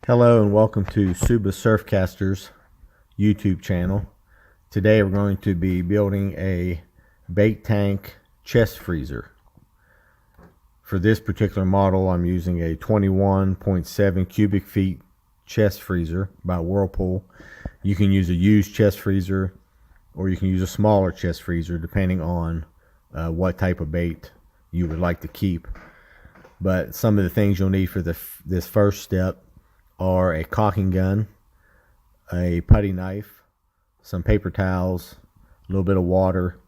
Hello and welcome to Suba Surfcaster's YouTube channel. Today we're going to be building a bait tank chest freezer. For this particular model I'm using a 21.7 cubic feet chest freezer by Whirlpool. You can use a used chest freezer or you can use a smaller chest freezer depending on what type of bait you would like to keep. But some of the things you'll need for this first step are a caulking gun, a putty knife, some paper towels, a little bit of water,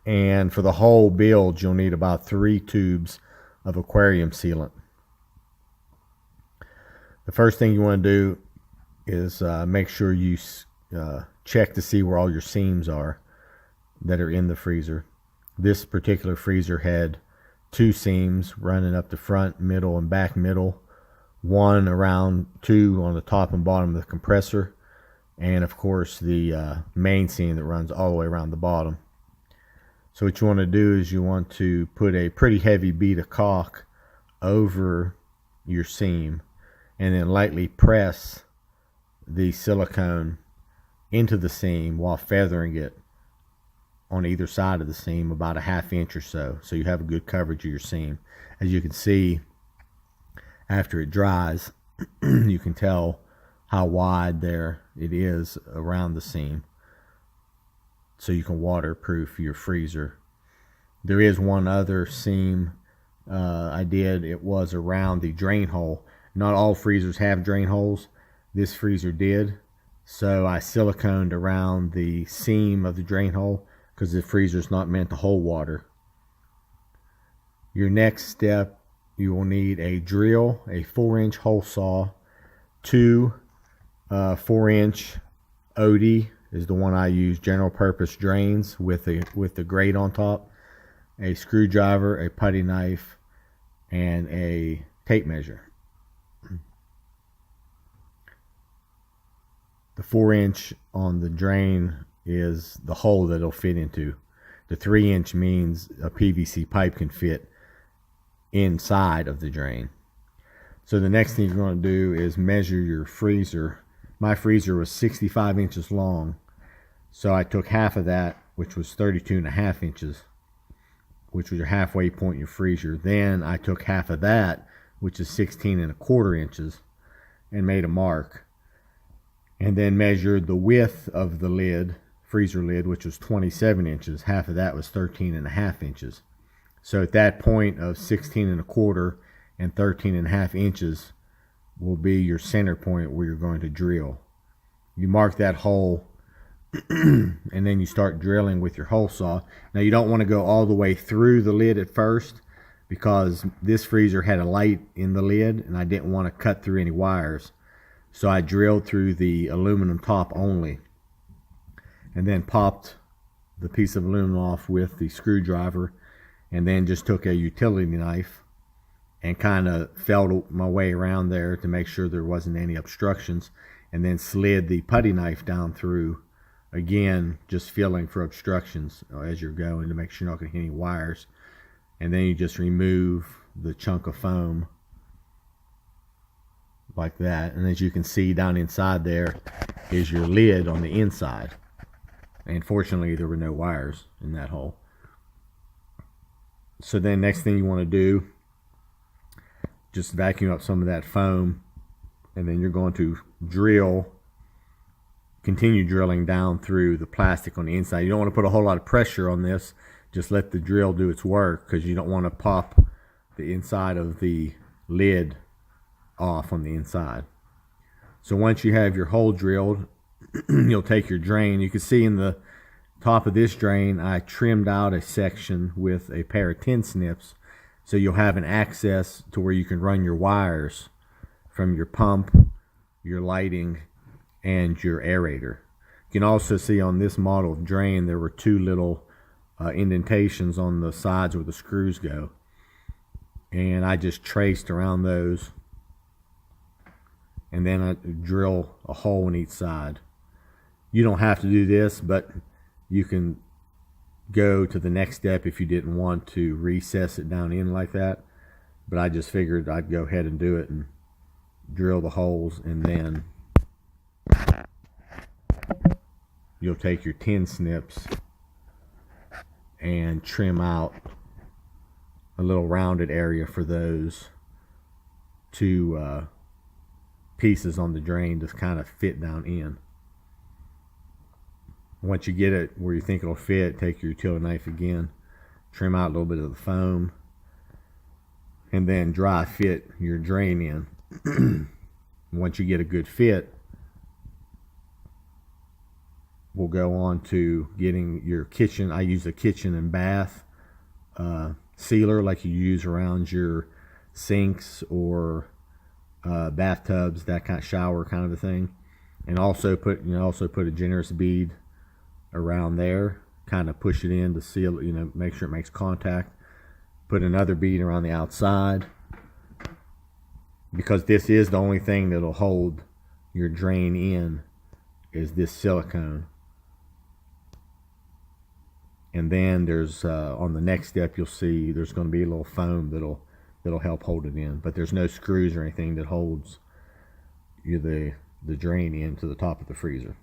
and for the whole build you'll need about 3 tubes of aquarium sealant. The first thing you want to do is make sure you check to see where all your seams are that are in the freezer. This particular freezer had 2 seams running up the front, middle, and back middle. 1 around 2 on the top and bottom of the compressor, and of course the main seam that runs all the way around the bottom. So what you want to do is you want to put a pretty heavy bead of caulk over your seam and then lightly press the silicone into the seam while feathering it on either side of the seam about a ½ inch or so you have a good coverage of your seam. As you can see, after it dries, you can tell how wide there it is around the seam, so you can waterproof your freezer. There is one other seam I did. It was around the drain hole. Not all freezers have drain holes. This freezer did, so I siliconed around the seam of the drain hole because the freezer is not meant to hold water. Your next step, you will need a drill, a 4-inch hole saw, 2 4-inch OD is the one I use, general purpose drains with the grate on top, a screwdriver, a putty knife, and a tape measure. The 4-inch on the drain is the hole that it'll fit into. The 3-inch means a PVC pipe can fit inside of the drain. So the next thing you're going to do is measure your freezer. My freezer was 65 inches long, so I took half of that, which was 32.5 inches, which was your halfway point in your freezer. Then I took half of that, which is 16.25 inches, and made a mark, and then measured the width of the lid, freezer lid, which was 27 inches. Half of that was 13.5 inches. So at that point of 16.25 and 13.5 inches will be your center point where you're going to drill. You mark that hole and then you start drilling with your hole saw. Now you don't want to go all the way through the lid at first because this freezer had a light in the lid and I didn't want to cut through any wires. So I drilled through the aluminum top only and then popped the piece of aluminum off with the screwdriver, and then just took a utility knife and kind of felt my way around there to make sure there wasn't any obstructions, and then slid the putty knife down through, again just feeling for obstructions as you're going to make sure you're not going to hit any wires. And then you just remove the chunk of foam like that, and as you can see down inside there is your lid on the inside, and fortunately there were no wires in that hole. So then next thing you want to do, just vacuum up some of that foam, and then you're going to continue drilling down through the plastic on the inside. You don't want to put a whole lot of pressure on this, just let the drill do its work, because you don't want to pop the inside of the lid off on the inside. So once you have your hole drilled, you'll take your drain. You can see in the top of this drain I trimmed out a section with a pair of tin snips, so you'll have an access to where you can run your wires from your pump, your lighting, and your aerator. You can also see on this model drain there were 2 little indentations on the sides where the screws go, and I just traced around those, and then I drill a hole in each side. You don't have to do this, but you can go to the next step if you didn't want to recess it down in like that. But I just figured I'd go ahead and do it and drill the holes, and then you'll take your tin snips and trim out a little rounded area for those two pieces on the drain to kind of fit down in. Once you get it where you think it'll fit, take your utility knife again, trim out a little bit of the foam, and then dry fit your drain in. Once you get a good fit, we'll go on to getting your kitchen. I use a kitchen and bath sealer like you use around your sinks or bathtubs, that kind of shower kind of a thing. And also put a generous bead around there, kind of push it in to seal it, make sure it makes contact. Put another bead around the outside, because this is the only thing that'll hold your drain in, is this silicone. And then there's on the next step, you'll see there's going to be a little foam that'll help hold it in, but there's no screws or anything that holds the drain in to the top of the freezer.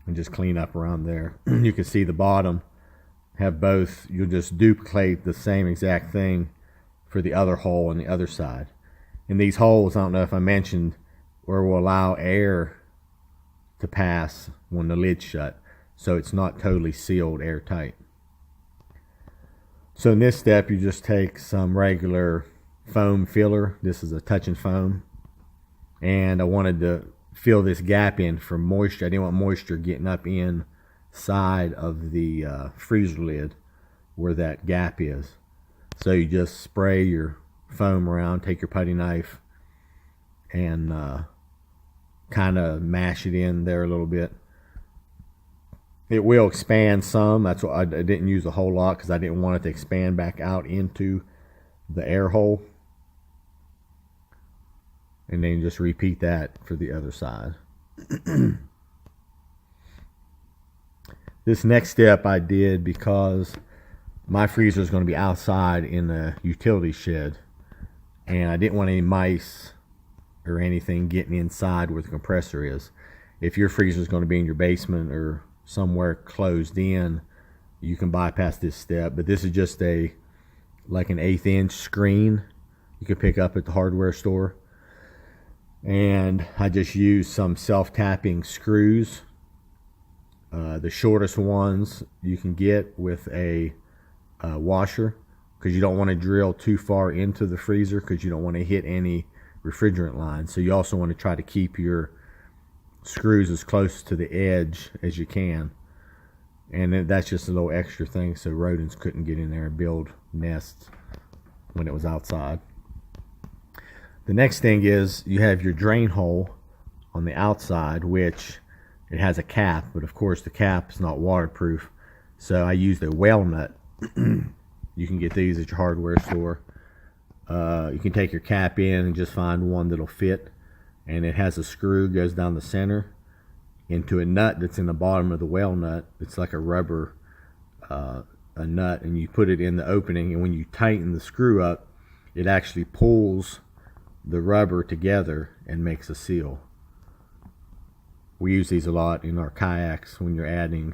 And just clean up around there. You can see the bottom have both. You'll just duplicate the same exact thing for the other hole on the other side. And these holes, I don't know if I mentioned, where will allow air to pass when the lid's shut, so it's not totally sealed airtight. So in this step, you just take some regular foam filler. This is a touch and foam, and I wanted to fill this gap in for moisture. I didn't want moisture getting up inside of the freezer lid where that gap is. So you just spray your foam around, take your putty knife, and kind of mash it in there a little bit. It will expand some. That's why I didn't use a whole lot, because I didn't want it to expand back out into the air hole. And then just repeat that for the other side. This next step I did because my freezer is going to be outside in the utility shed, and I didn't want any mice or anything getting inside where the compressor is. If your freezer is going to be in your basement or somewhere closed in, you can bypass this step. But this is just like an 1/8 inch screen you can pick up at the hardware store. And I just used some self-tapping screws, the shortest ones you can get with a washer, because you don't want to drill too far into the freezer, because you don't want to hit any refrigerant lines. So you also want to try to keep your screws as close to the edge as you can. And then that's just a little extra thing so rodents couldn't get in there and build nests when it was outside. The next thing is you have your drain hole on the outside, which it has a cap, but of course the cap is not waterproof. So I used a whale nut. You can get these at your hardware store. You can take your cap in and just find one that'll fit. And it has a screw, goes down the center into a nut that's in the bottom of the whale nut. It's like a rubber a nut, and you put it in the opening, and when you tighten the screw up, it actually pulls the rubber together and makes a seal. We use these a lot in our kayaks when you're adding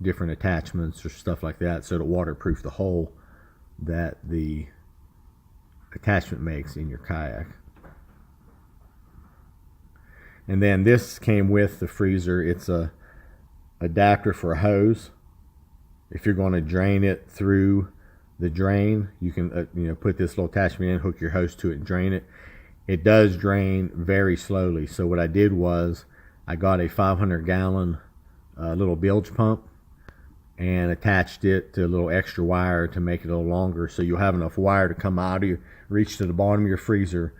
different attachments or stuff like that, so to waterproof the hole that the attachment makes in your kayak. And then this came with the freezer. It's a adapter for a hose. If you're going to drain it through the drain, you can put this little attachment in, hook your hose to it, and drain it. It does drain very slowly. So what I did was I got a 500-gallon little bilge pump and attached it to a little extra wire to make it a little longer, so you'll have enough wire to come out of reach to the bottom of your freezer,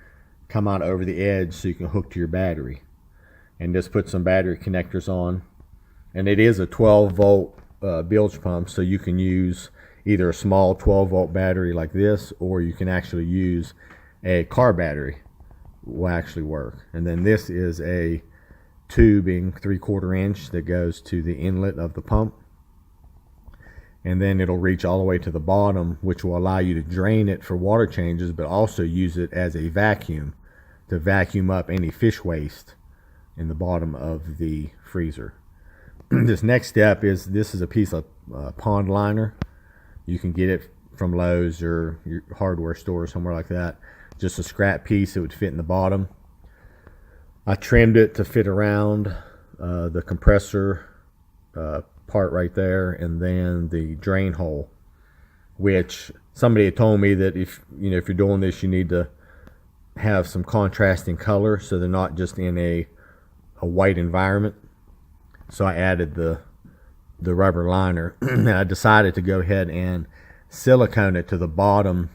come out over the edge so you can hook to your battery. And just put some battery connectors on. And it is a 12-volt bilge pump, so you can use either a small 12-volt battery like this, or you can actually use a car battery. Will actually work. And then this is a tubing 3/4 inch that goes to the inlet of the pump. and then it'll reach all the way to the bottom, which will allow you to drain it for water changes, but also use it as a vacuum to vacuum up any fish waste in the bottom of the freezer. This next step is, this is a piece of pond liner. You can get it from Lowe's or your hardware store or somewhere like that. Just a scrap piece that would fit in the bottom. I trimmed it to fit around the compressor part right there, and then the drain hole, which somebody had told me that if you're doing this, you need to have some contrasting color so they're not just in a white environment. So I added the rubber liner. And I decided to go ahead and silicone it to the bottom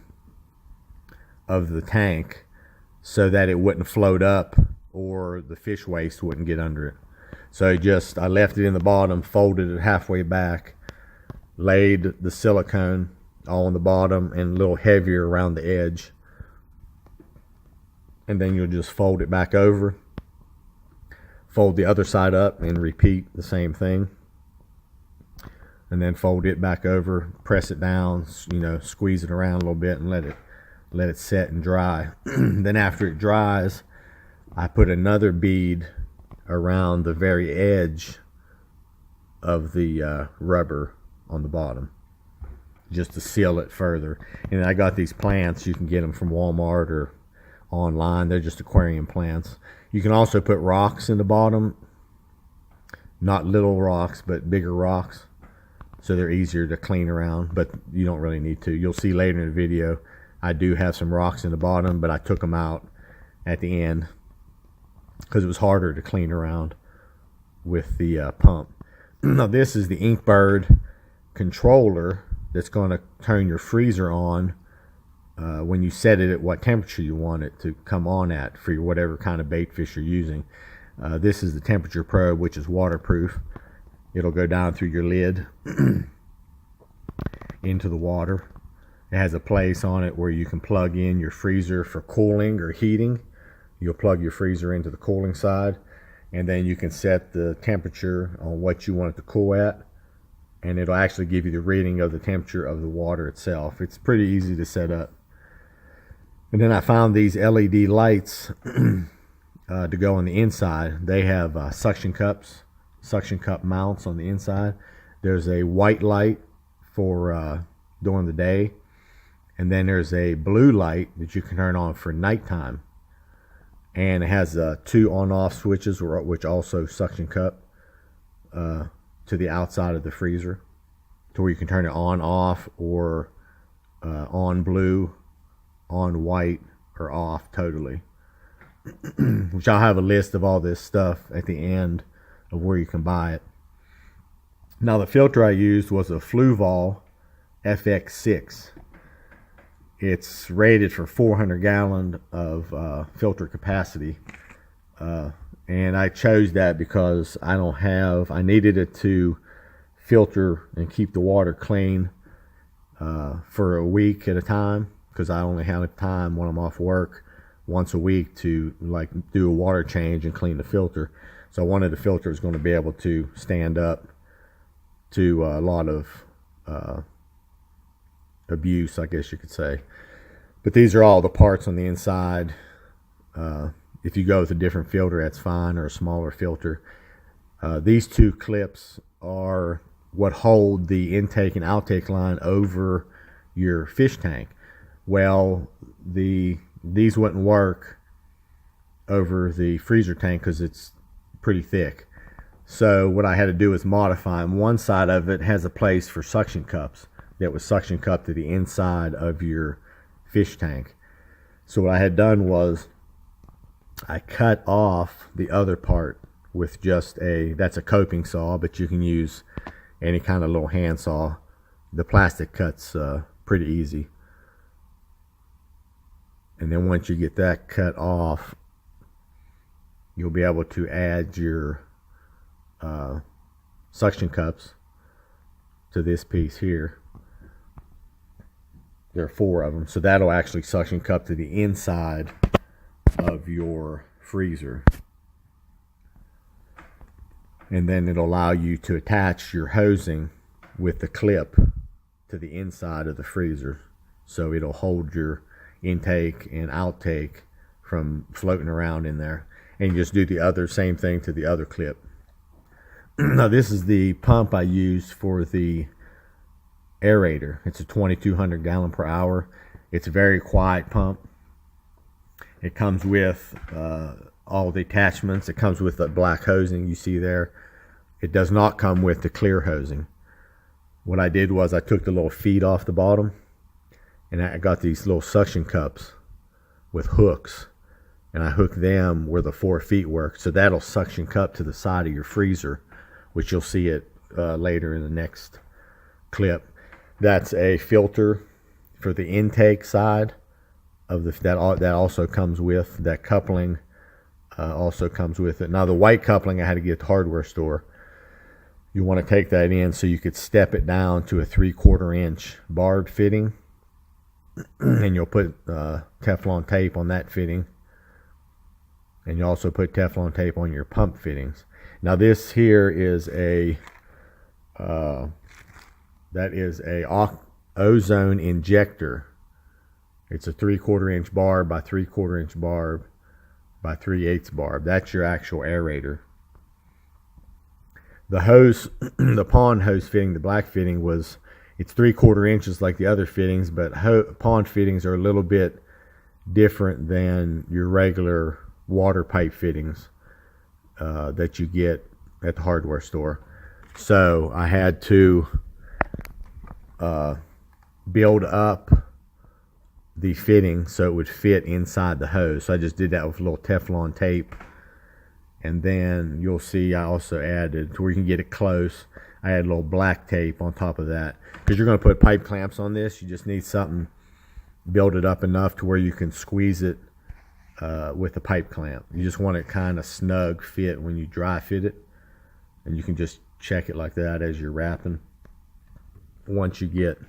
of the tank so that it wouldn't float up or the fish waste wouldn't get under it. So I left it in the bottom, folded it halfway back, laid the silicone all on the bottom and a little heavier around the edge, and then you'll just fold it back over, fold the other side up, and repeat the same thing, and then fold it back over, press it down, squeeze it around a little bit, and let it set and dry. Then after it dries, I put another bead around the very edge of the rubber on the bottom, just to seal it further. And I got these plants. You can get them from Walmart or online. They're just aquarium plants. You can also put rocks in the bottom, not little rocks, but bigger rocks, so they're easier to clean around, but you don't really need to. You'll see later in the video, I do have some rocks in the bottom, but I took them out at the end because it was harder to clean around with the pump. Now this is the Inkbird controller that's going to turn your freezer on when you set it at what temperature you want it to come on at for your whatever kind of bait fish you're using. This is the temperature probe, which is waterproof. It'll go down through your lid into the water. It has a place on it where you can plug in your freezer for cooling or heating. You'll plug your freezer into the cooling side, and then you can set the temperature on what you want it to cool at, and it'll actually give you the reading of the temperature of the water itself. It's pretty easy to set up. And then I found these LED lights to go on the inside. They have suction cup mounts on the inside. There's a white light for during the day, and then there's a blue light that you can turn on for nighttime. And it has 2 on-off switches, which also suction cup to the outside of the freezer, to where you can turn it on, off, or on blue, on white, or off totally. Which I'll have a list of all this stuff at the end of where you can buy it. Now the filter I used was a Fluval FX6. It's rated for 400 gallon of filter capacity, and I chose that because I needed it to filter and keep the water clean for a week at a time, because I only have time when I'm off work once a week to do a water change and clean the filter. So I wanted the filter was going to be able to stand up to a lot of abuse, I guess you could say. But these are all the parts on the inside. If you go with a different filter, that's fine, or a smaller filter. These 2 clips are what hold the intake and outtake line over your fish tank. Well, these wouldn't work over the freezer tank because it's pretty thick. So what I had to do is modify them. One side of it has a place for suction cups that was suction cup to the inside of your fish tank. So what I had done was I cut off the other part with just that's a coping saw, but you can use any kind of little hand saw. The plastic cuts pretty easy. And then once you get that cut off, you'll be able to add your suction cups to this piece here. There are 4 of them, so that'll actually suction cup to the inside of your freezer. And then it'll allow you to attach your hosing with the clip to the inside of the freezer, so it'll hold your intake and outtake from floating around in there. And you just do the same thing to the other clip. Now this is the pump I used for the aerator. It's a 2200 gallon per hour. It's a very quiet pump. It comes with all the attachments. It comes with the black hosing you see there. It does not come with the clear hosing. What I did was I took the little feet off the bottom, and I got these little suction cups with hooks, and I hooked them where the 4 feet work, so that'll suction cup to the side of your freezer, which you'll see it later in the next clip. That's a filter for the intake side of that also comes with that coupling. Also comes with it. Now the white coupling I had to get at the hardware store. You want to take that in so you could step it down to a 3/4 inch barb fitting, and you'll put Teflon tape on that fitting, and you also put Teflon tape on your pump fittings. Now this here is a ozone injector. It's a 3/4 inch barb by 3/4 inch barb by 3/8 barb. That's your actual aerator. The hose, the pond hose fitting, the black fitting, it's 3/4 inches like the other fittings, but pond fittings are a little bit different than your regular water pipe fittings that you get at the hardware store. So I had to build up the fitting so it would fit inside the hose. So I just did that with a little Teflon tape. And then you'll see I also added, to where you can get it close, I added a little black tape on top of that. Because you're going to put pipe clamps on this, you just need something, build it up enough to where you can squeeze it with a pipe clamp. You just want it kind of snug fit when you dry fit it. And you can just check it like that as you're wrapping. Once you get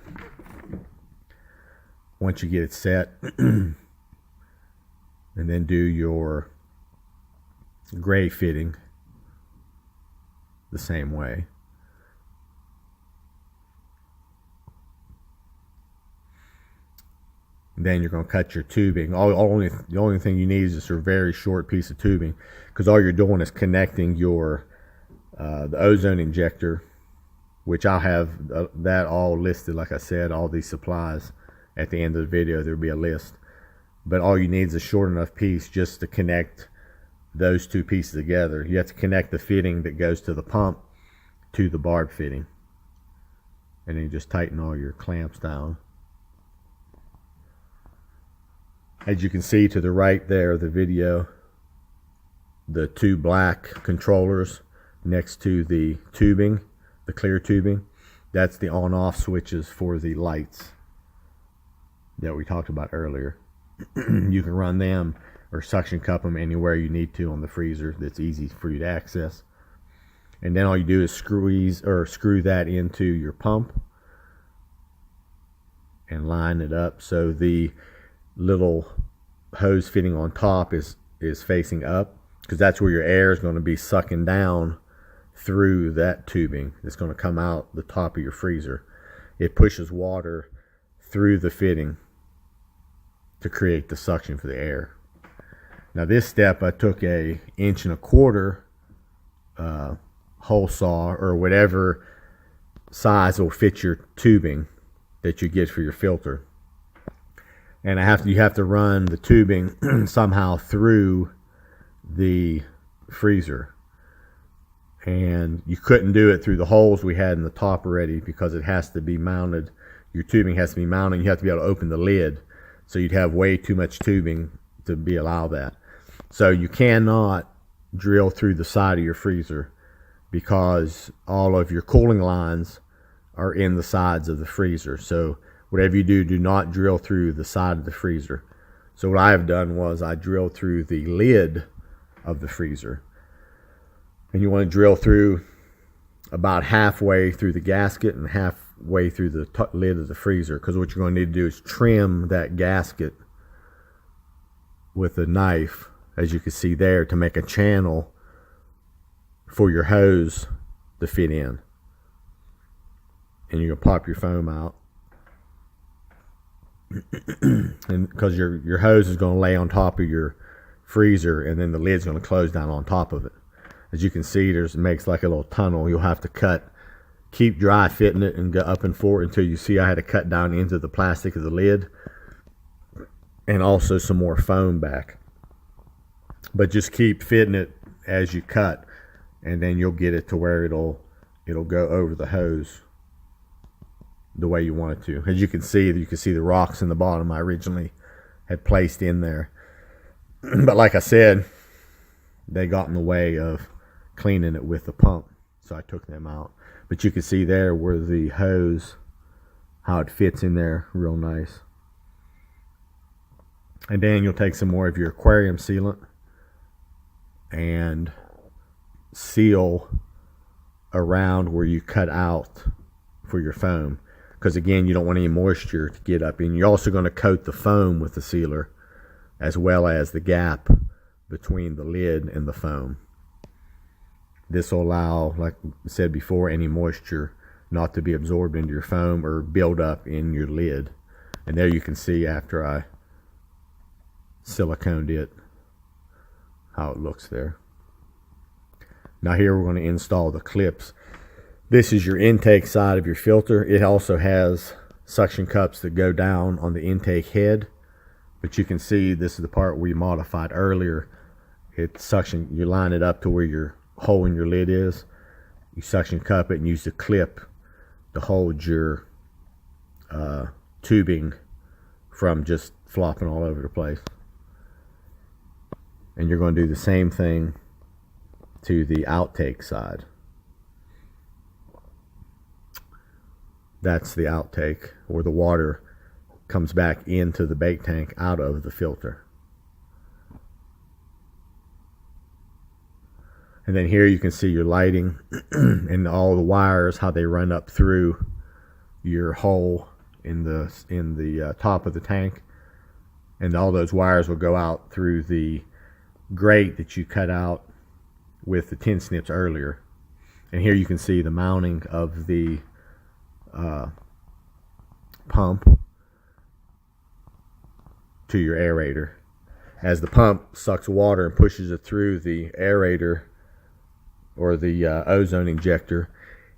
it set, and then do your gray fitting the same way. And then you're going to cut your tubing. The only thing you need is just a very short piece of tubing, because all you're doing is connecting your the ozone injector, which I'll have that all listed, like I said, all these supplies at the end of the video. There'll be a list, but all you need is a short enough piece just to connect those two pieces together. You have to connect the fitting that goes to the pump to the barb fitting, and then you just tighten all your clamps down. As you can see to the right there of the video, the 2 black controllers next to the tubing, the clear tubing, that's the on-off switches for the lights that we talked about earlier. You can run them or suction cup them anywhere you need to on the freezer that's easy for you to access. And then all you do is screw that into your pump and line it up so the little hose fitting on top is facing up, because that's where your air is going to be sucking down through that tubing. It's going to come out the top of your freezer. It pushes water through the fitting to create the suction for the air. Now this step, I took a 1.25 inch hole saw, or whatever size will fit your tubing that you get for your filter, and you have to run the tubing somehow through the freezer. And you couldn't do it through the holes we had in the top already, because it has to be mounted. Your tubing has to be mounted. You have to be able to open the lid, so you'd have way too much tubing to allow that. So you cannot drill through the side of your freezer, because all of your cooling lines are in the sides of the freezer. So whatever you do, do not drill through the side of the freezer. So what I have done was I drilled through the lid of the freezer. And you want to drill through about halfway through the gasket and halfway through the lid of the freezer, because what you're going to need to do is trim that gasket with a knife, as you can see there, to make a channel for your hose to fit in. And you're going to pop your foam out and because your hose is going to lay on top of your freezer, and then the lid's going to close down on top of it. As you can see, it makes like a little tunnel. You'll have to keep dry fitting it and go up and forward until you see I had to cut down into the plastic of the lid, and also some more foam back. But just keep fitting it as you cut, and then you'll get it to where it'll go over the hose the way you want it to. As you can see the rocks in the bottom I originally had placed in there. But like I said, they got in the way of cleaning it with the pump, so I took them out. But you can see there where the hose, how it fits in there real nice. And then you'll take some more of your aquarium sealant and seal around where you cut out for your foam, because again, you don't want any moisture to get up in. You're also going to coat the foam with the sealer, as well as the gap between the lid and the foam. This will allow, like I said before, any moisture not to be absorbed into your foam or build up in your lid. And there you can see, after I siliconed it, how it looks there. Now here we're going to install the clips. This is your intake side of your filter. It also has suction cups that go down on the intake head, but you can see this is the part we modified earlier. It's suction, you line it up to where your hole in your lid is. You suction cup it and use the clip to hold your tubing from just flopping all over the place. And you're going to do the same thing to the outtake side. That's the outtake, where the water comes back into the bait tank out of the filter. And then here you can see your lighting and all the wires, how they run up through your hole in the top of the tank. And all those wires will go out through the grate that you cut out with the tin snips earlier. And here you can see the mounting of the pump to your aerator. As the pump sucks water and pushes it through the aerator or the ozone injector,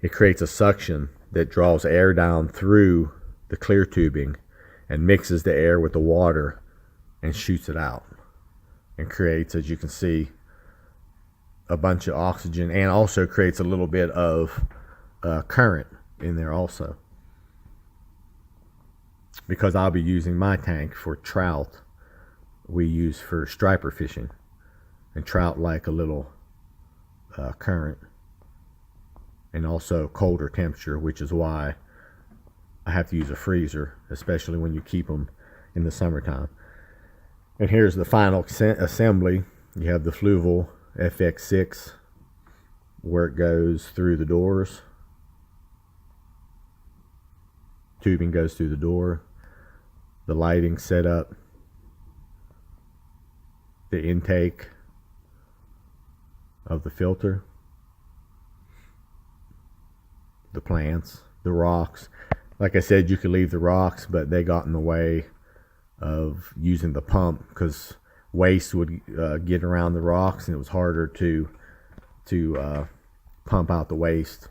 it creates a suction that draws air down through the clear tubing and mixes the air with the water and shoots it out, and creates, as you can see, a bunch of oxygen, and also creates a little bit of current in there also. Because I'll be using my tank for trout, we use for striper fishing, and trout like a little current and also colder temperature, which is why I have to use a freezer, especially when you keep them in the summertime. And here's the final assembly. You have the Fluval FX6, where it goes through the doors. Tubing goes through the door. The lighting set up. The intake of the filter. The plants. The rocks. Like I said, you could leave the rocks, but they got in the way of using the pump, because waste would get around the rocks, and it was harder to pump out the waste.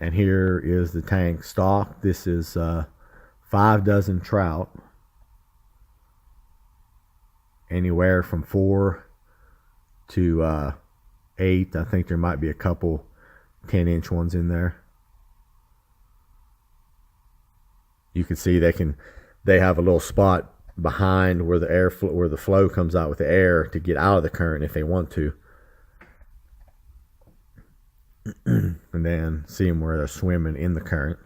And here is the tank stock. This is 5 dozen trout, anywhere from 4 to 8. I think there might be a couple 10-inch ones in there. You can see they have a little spot behind where where the flow comes out with the air to get out of the current if they want to. And then see them where they're swimming in the current.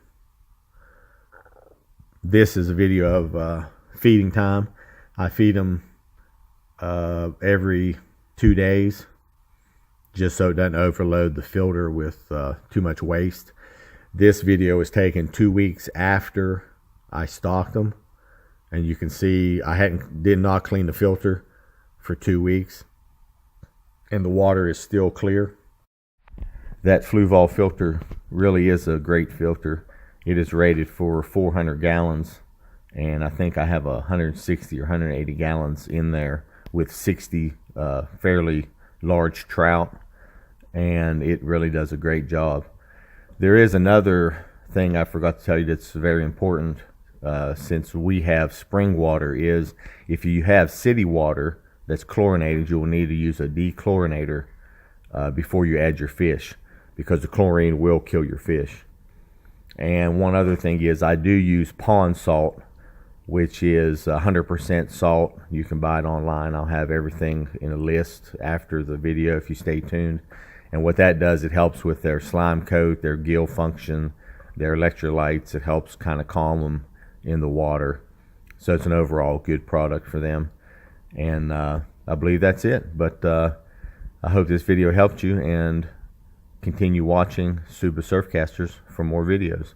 This is a video of feeding time. I feed them every 2 days, just so it doesn't overload the filter with too much waste. This video was taken 2 weeks after I stocked them, and you can see I did not clean the filter for 2 weeks, and the water is still clear. That Fluval filter really is a great filter. It is rated for 400 gallons and I think I have 160 or 180 gallons in there with 60 fairly large trout, and it really does a great job. There is another thing I forgot to tell you that's very important, since we have spring water, is if you have city water that's chlorinated, you will need to use a dechlorinator before you add your fish, because the chlorine will kill your fish. And one other thing is I do use pond salt, which is 100% salt. You can buy it online. I'll have everything in a list after the video if you stay tuned. And what that does, it helps with their slime coat, their gill function, their electrolytes. It helps kind of calm them in the water. So it's an overall good product for them. And I believe that's it. But I hope this video helped you, and continue watching Suba Surfcasters for more videos.